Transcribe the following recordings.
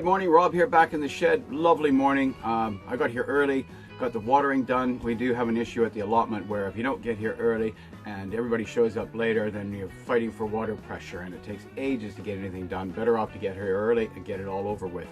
Good morning, Rob here back in the shed. Lovely morning. I got here early, got the watering done. We do have an issue at the allotment where if you don't get here early and everybody shows up later, then you're fighting for water pressure and it takes ages to get anything done. Better off to get here early and get it all over with.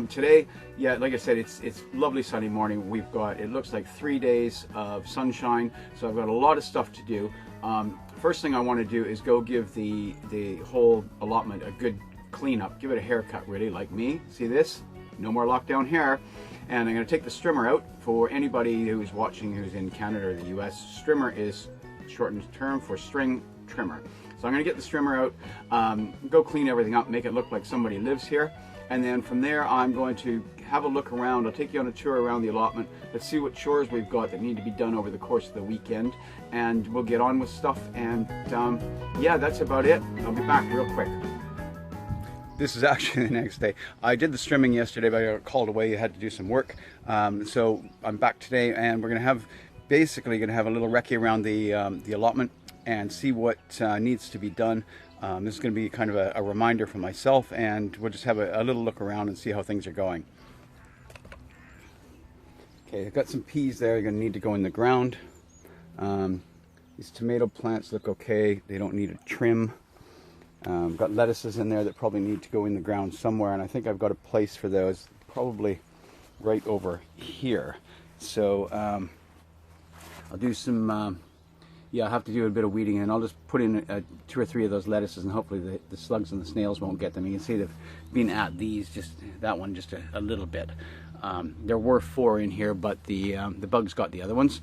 Today, yeah, like I said, it's lovely sunny morning. We've got, it looks like 3 days of sunshine, so I've got a lot of stuff to do. First thing I want to do is go give the whole allotment a good clean up, give it a haircut really, like me. See this? No more lockdown hair. And I'm going to take the strimmer out. For anybody who's watching who's in Canada or the US, strimmer is shortened term for string trimmer. So I'm going to get the strimmer out, go clean everything up, make it look like somebody lives here. And then from there I'm going to have a look around. I'll take you on a tour around the allotment. Let's see what chores we've got that need to be done over the course of the weekend. And we'll get on with stuff. And yeah, that's about it. I'll be back real quick. This is actually the next day. I did the strimming yesterday, but I got called away. I had to do some work. So I'm back today, and we're going to have, basically going to have a little recce around the allotment and see what needs to be done. This is going to be kind of a reminder for myself, and we'll just have a little look around and see how things are going. Okay, I've got some peas there. They're going to need to go in the ground. These tomato plants look okay. They don't need a trim. Got lettuces in there that probably need to go in the ground somewhere, and I think I've got a place for those, probably right over here. So I'll do some, yeah, I'll have to do a bit of weeding, and I'll just put in 2 or 3 of those lettuces, and hopefully the slugs and the snails won't get them. You can see they've been at these, just that one just a little bit. There were 4 in here, but the bugs got the other ones.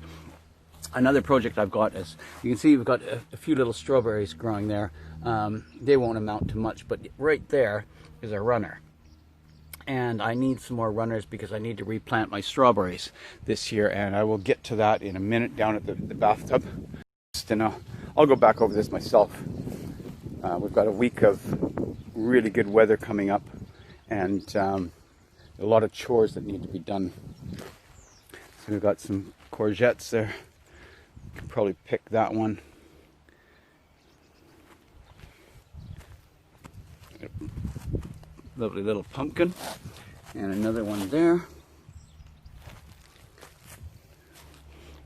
Another project I've got is, you can see we've got a few little strawberries growing there. They won't amount to much, but right there is a runner. And I need some more runners because I need to replant my strawberries this year, and I will get to that in a minute down at the bathtub. And I'll go back over this myself. We've got a week of really good weather coming up, and a lot of chores that need to be done. So we've got some courgettes there. You can probably pick that one. Lovely little pumpkin, and another one there.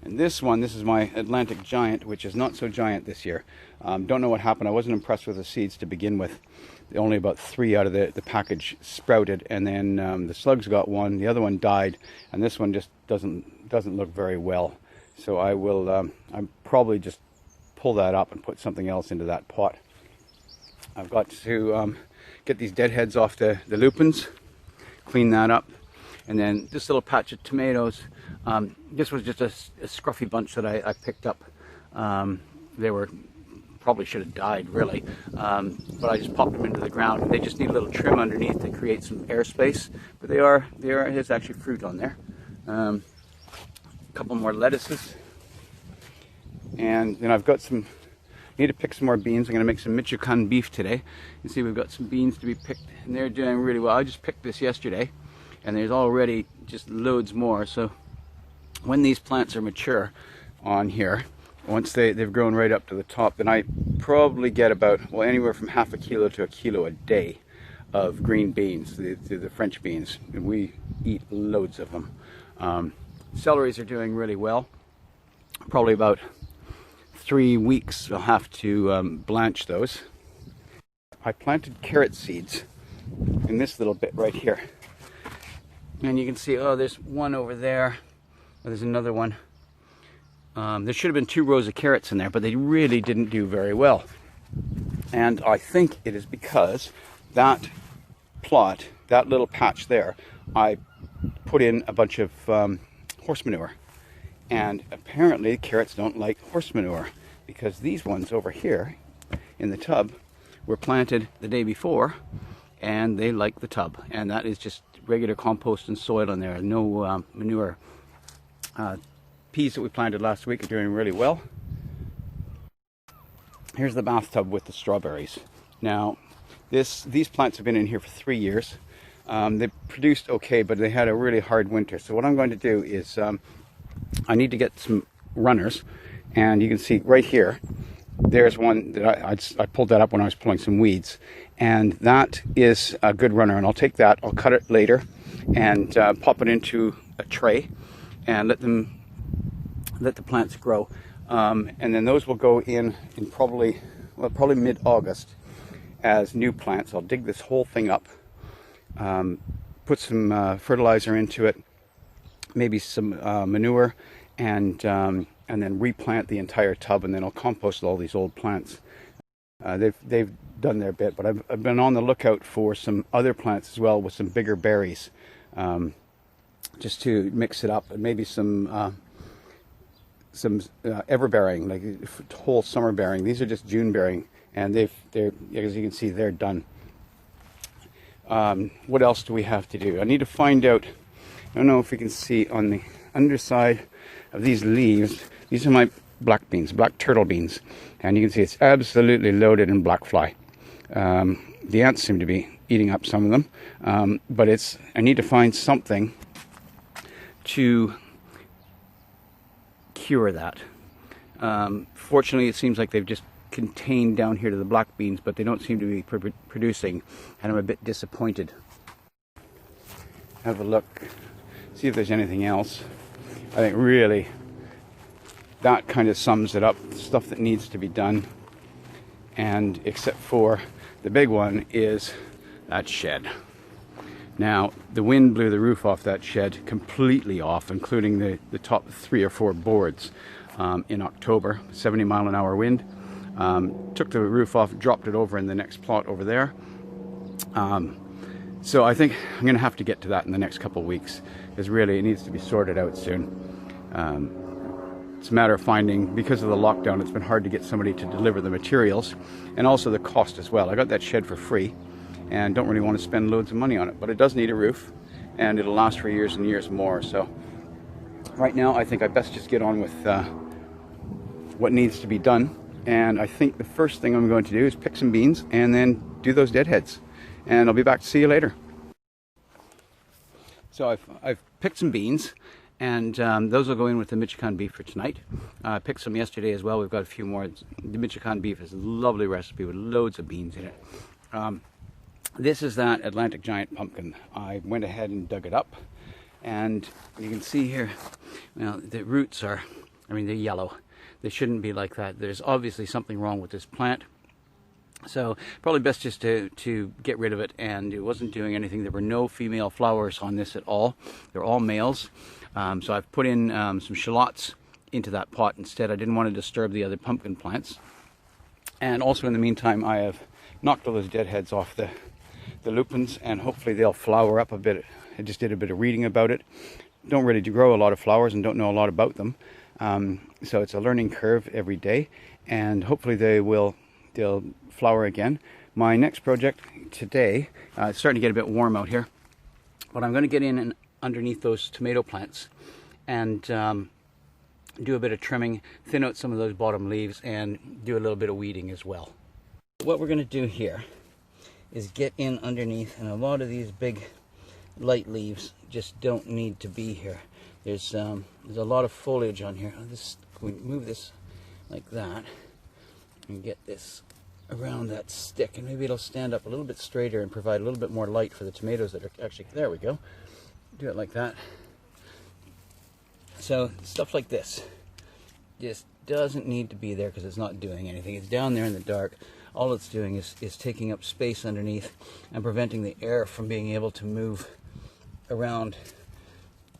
And this one, this is my Atlantic Giant, which is not so giant this year. Don't know what happened. I wasn't impressed with the seeds to begin with. Only about 3 out of the package sprouted, and then the slugs got one. The other one died, and this one just doesn't look very well. So I will I'll probably just pull that up and put something else into that pot. I've got to get these deadheads off the lupins, clean that up, and then this little patch of tomatoes. This was just a scruffy bunch that I picked up. They were probably should have died really, but I just popped them into the ground. They just need a little trim underneath to create some airspace, but there's actually fruit on there. A couple more lettuces, and then I've got some. Need to pick some more beans. I'm going to make some Michoacan beef today. You see we've got some beans to be picked, and they're doing really well. I just picked this yesterday, and there's already just loads more. So when these plants are mature on here, once they've grown right up to the top, then I probably get about, well, anywhere from ½ a kilo to 1 kilo a day of green beans, the French beans. And we eat loads of them. Celeries are doing really well. Probably about 3 weeks I'll have to blanch those. I planted carrot seeds in this little bit right here, and you can see, oh, there's one over there. There's another one. There should have been 2 rows of carrots in there, but they really didn't do very well, and I think it is because that plot, that little patch there, I put in a bunch of horse manure. And apparently carrots don't like horse manure, because these ones over here in the tub were planted the day before, and they like the tub. And that is just regular compost and soil in there, no manure. Peas that we planted last week are doing really well. Here's the bathtub with the strawberries. Now, these plants have been in here for 3 years. They produced okay, but they had a really hard winter. So what I'm going to do is I need to get some runners, and you can see right here there's one that I pulled that up when I was pulling some weeds, and that is a good runner. And I'll take that, I'll cut it later, and pop it into a tray, and let the plants grow. And then those will go in probably mid-August as new plants. I'll dig this whole thing up, put some fertilizer into it, maybe some manure, and then replant the entire tub, and then I'll compost all these old plants. They've done their bit, but I've been on the lookout for some other plants as well with some bigger berries, just to mix it up, and maybe some ever-bearing, like whole summer bearing. These are just June bearing, and they're, as you can see, they're done. What else do we have to do? I need to find out, I don't know if we can see on the underside of these leaves, these are my black beans, black turtle beans, and you can see it's absolutely loaded in black fly. The ants seem to be eating up some of them, but I need to find something to cure that. Fortunately, it seems like they've just contained down here to the black beans, but they don't seem to be producing, and I'm a bit disappointed. Have a look, see if there's anything else. I think really that kind of sums it up, stuff that needs to be done. And except for the big one is that shed. Now, the wind blew the roof off that shed completely off, including the top 3 or 4 boards in October. 70-mile-an-hour wind. Took the roof off, dropped it over in the next plot over there. So I think I'm going to have to get to that in the next couple of weeks, because really it needs to be sorted out soon. It's a matter of finding, because of the lockdown, it's been hard to get somebody to deliver the materials, and also the cost as well. I got that shed for free, and don't really want to spend loads of money on it, but it does need a roof, and it'll last for years and years more. So right now I think I best just get on with what needs to be done, and I think the first thing I'm going to do is pick some beans and then do those deadheads, and I'll be back to see you later. So I've picked some beans, and those will go in with the Michoacan beef for tonight. I picked some yesterday as well. We've got a few more. The Michoacan beef is a lovely recipe with loads of beans in it. This is that Atlantic giant pumpkin. I went ahead and dug it up, and you can see here, well, the roots are, they're yellow. They shouldn't be like that. There's obviously something wrong with this plant. So probably best just to get rid of it, and it wasn't doing anything. There were no female flowers on this at all. They're all males. So I've put in some shallots into that pot instead. I didn't want to disturb the other pumpkin plants. And also in the meantime, I have knocked all those deadheads off the lupins, and hopefully they'll flower up a bit. I just did a bit of reading about it. Don't really grow a lot of flowers and don't know a lot about them. So it's a learning curve every day, and hopefully they'll flower again. My next project today, it's starting to get a bit warm out here, but I'm going to get in and underneath those tomato plants and do a bit of trimming, thin out some of those bottom leaves, and do a little bit of weeding as well. What we're going to do here is get in underneath, and a lot of these big light leaves just don't need to be here. There's a lot of foliage on here. We move this like that and get this around that stick, and maybe it'll stand up a little bit straighter and provide a little bit more light for the tomatoes that are actually, there we go. Do it like that. So stuff like this just doesn't need to be there because it's not doing anything. It's down there in the dark. All it's doing is taking up space underneath and preventing the air from being able to move around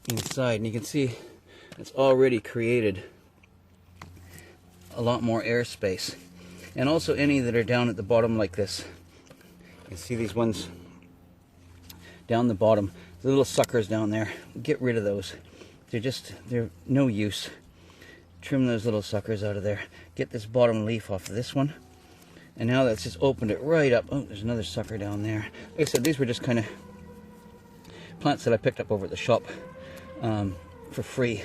inside. And you can see it's already created a lot more airspace. And also any that are down at the bottom like this. You can see these ones down the bottom. The little suckers down there. Get rid of those. They're no use. Trim those little suckers out of there. Get this bottom leaf off of this one. And now that's just opened it right up. Oh, there's another sucker down there. Like I said, these were just kind of plants that I picked up over at the shop for free.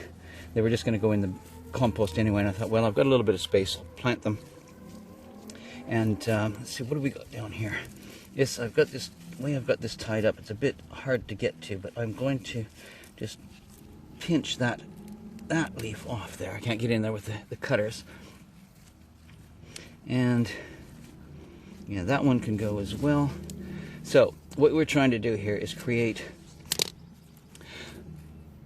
They were just going to go in the compost anyway, and I thought, well, I've got a little bit of space. I'll plant them. And let's see, what do we got down here? Yes, I've got this tied up. It's a bit hard to get to, but I'm going to just pinch that leaf off there. I can't get in there with the cutters. And yeah, that one can go as well. So what we're trying to do here is create,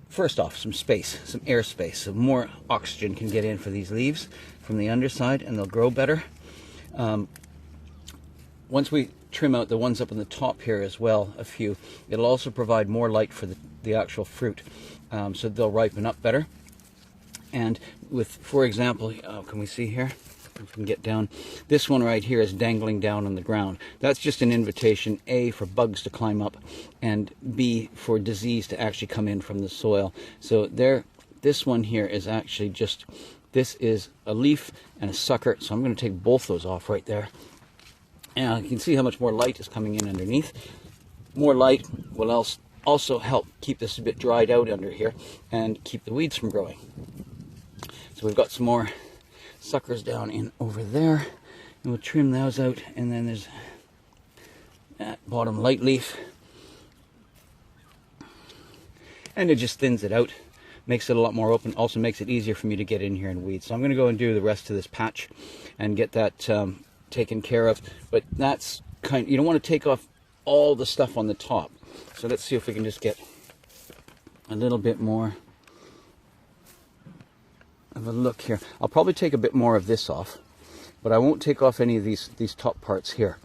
first off, some space, some air space, so more oxygen can get in for these leaves from the underside, and they'll grow better. Once we trim out the ones up on the top here as well, a few, it'll also provide more light for the actual fruit, so they'll ripen up better. And with, for example, can we see here? If we can get down, this one right here is dangling down on the ground. That's just an invitation, A, for bugs to climb up, and B, for disease to actually come in from the soil. So there, this one here is actually just, this is a leaf and a sucker, so I'm going to take both those off right there. And you can see how much more light is coming in underneath. More light will also help keep this a bit dried out under here and keep the weeds from growing. So we've got some more suckers down in over there, and we'll trim those out. And then there's that bottom light leaf, and it just thins it out, makes it a lot more open, also makes it easier for me to get in here and weed. So I'm going to go and do the rest of this patch and get that taken care of. But that's you don't want to take off all the stuff on the top. So let's see if we can just get a little bit more of a look here. I'll probably take a bit more of this off, but I won't take off any of these top parts here.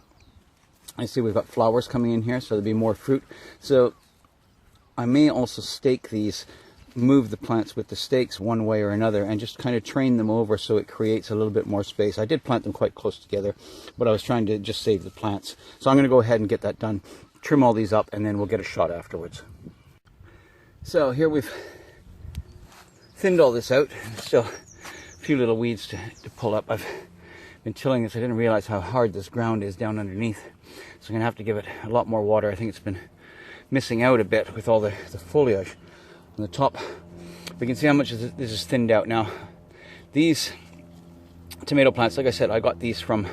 I see we've got flowers coming in here, so there'll be more fruit. So I may also stake these, move the plants with the stakes one way or another, and just kind of train them over so it creates a little bit more space. I did plant them quite close together, but I was trying to just save the plants. So I'm going to go ahead and get that done, trim all these up, and then we'll get a shot afterwards. So here we've thinned all this out. Still a few little weeds to pull up. I've been tilling this. I didn't realize how hard this ground is down underneath, so I'm going to have to give it a lot more water. I think it's been missing out a bit with all the foliage on the top. We can see how much this is thinned out now. These tomato plants, like I said, I got these from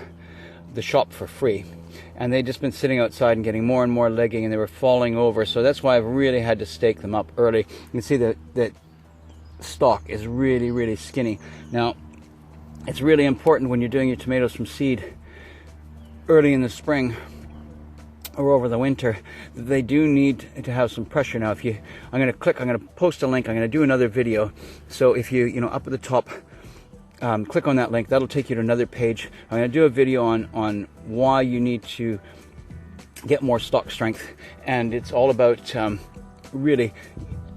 the shop for free, and they'd just been sitting outside and getting more and more legging, and they were falling over. So that's why I've really had to stake them up early. You can see that stalk is really skinny. Now, it's really important when you're doing your tomatoes from seed early in the spring or over the winter, they do need to have some pressure. Now, if you, I'm going to post a link, I'm going to do another video. So if you up at the top, click on that link, that'll take you to another page. I'm going to do a video on why you need to get more stalk strength, and it's all about really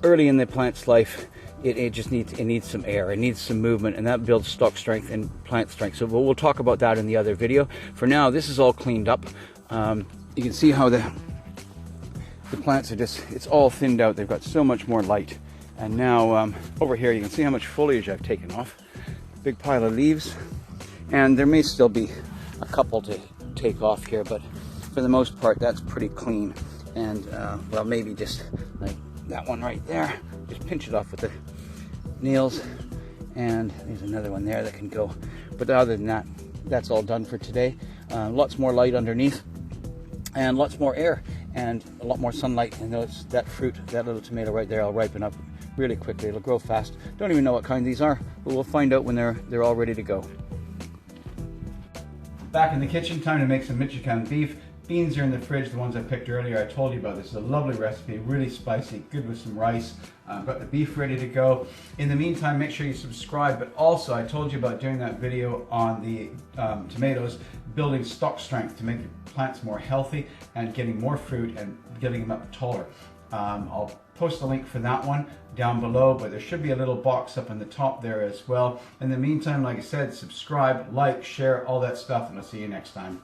early in the plant's life. It just needs some air, it needs some movement, and that builds stalk strength and plant strength. So we'll talk about that in the other video. For now, this is all cleaned up. You can see how the plants are just, it's all thinned out. They've got so much more light. And now over here, you can see how much foliage I've taken off. Big pile of leaves. And there may still be a couple to take off here, but for the most part, that's pretty clean. And well, maybe just like that one right there. Just pinch it off with the nails. And there's another one there that can go. But other than that, that's all done for today. Lots more light underneath, and lots more air, and a lot more sunlight. And that fruit, that little tomato right there, will ripen up really quickly. It'll grow fast. Don't even know what kind these are, but we'll find out when they're all ready to go. Back in the kitchen, time to make some Michoacan beef. Beans are in the fridge, the ones I picked earlier. I told you about this. It's a lovely recipe, really spicy, good with some rice. I've got the beef ready to go. In the meantime, make sure you subscribe. But also, I told you about doing that video on the tomatoes, building stalk strength to make your plants more healthy and getting more fruit and getting them up taller. I'll post a link for that one down below, but there should be a little box up on the top there as well. In the meantime, like I said, subscribe, like, share, all that stuff, and I'll see you next time.